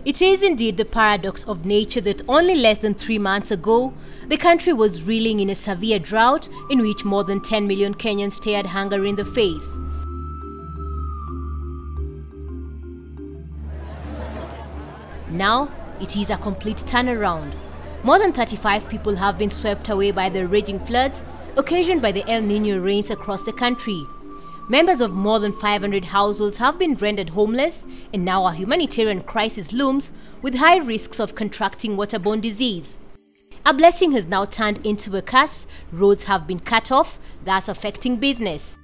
It is indeed the paradox of nature that only less than 3 months ago, the country was reeling in a severe drought in which more than 10 million Kenyans stared hunger in the face. Now, it is a complete turnaround. More than 35 people have been swept away by the raging floods occasioned by the El Niño rains across the country. Members of more than 500 households have been rendered homeless, and now a humanitarian crisis looms with high risks of contracting waterborne disease. A blessing has now turned into a curse. Roads have been cut off, thus affecting business.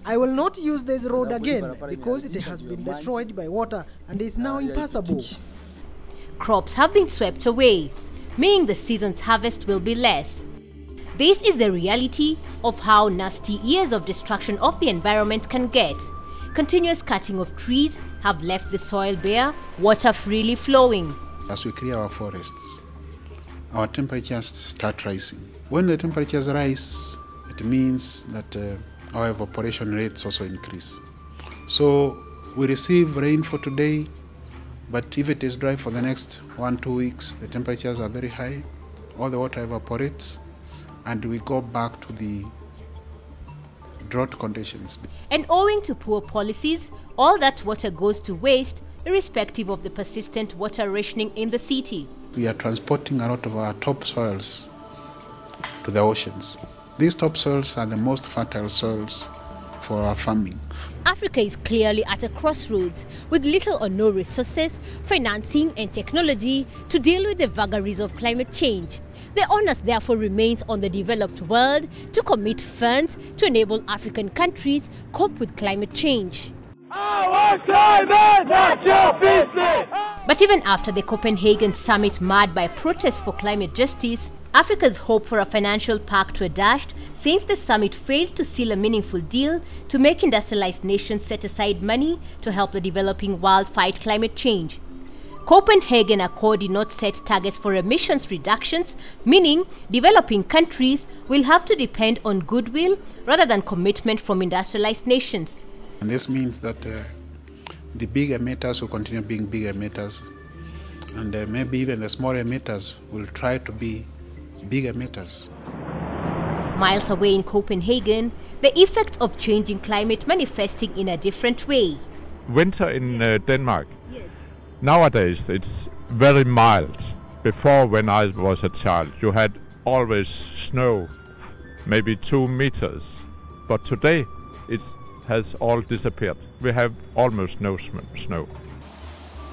I will not use this road again because it has been destroyed by water and is now impassable. Crops have been swept away, meaning the season's harvest will be less. This is the reality of how nasty years of destruction of the environment can get. Continuous cutting of trees have left the soil bare, water freely flowing. As we clear our forests, our temperatures start rising. When the temperatures rise, it means that our evaporation rates also increase. So we receive rain for today, but if it is dry for the next 1-2 weeks, the temperatures are very high, all the water evaporates, and we go back to the drought conditions. And owing to poor policies, all that water goes to waste, irrespective of the persistent water rationing in the city. We are transporting a lot of our topsoils to the oceans. These topsoils are the most fertile soils for our farming. Africa is clearly at a crossroads with little or no resources, financing and technology to deal with the vagaries of climate change. The onus therefore remains on the developed world to commit funds to enable African countries cope with climate change. Our climate, not your business! But even after the Copenhagen Summit marred by protests for climate justice, Africa's hope for a financial pact were dashed since the summit failed to seal a meaningful deal to make industrialized nations set aside money to help the developing world fight climate change. Copenhagen Accord did not set targets for emissions reductions, meaning developing countries will have to depend on goodwill rather than commitment from industrialized nations. And this means that the big emitters will continue being big emitters, and maybe even the small emitters will try to be big emitters. Miles away in Copenhagen, the effects of changing climate manifesting in a different way. Winter in Denmark. Nowadays it's very mild. Before, when I was a child, you had always snow, maybe 2 meters. But today it has all disappeared. We have almost no snow.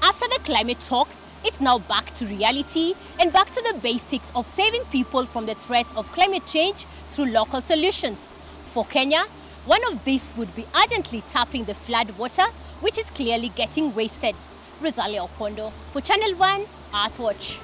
After the climate talks, it's now back to reality and back to the basics of saving people from the threat of climate change through local solutions. For Kenya, one of these would be urgently tapping the flood water, which is clearly getting wasted. Rosalia Opondo for Channel 1 Earthwatch.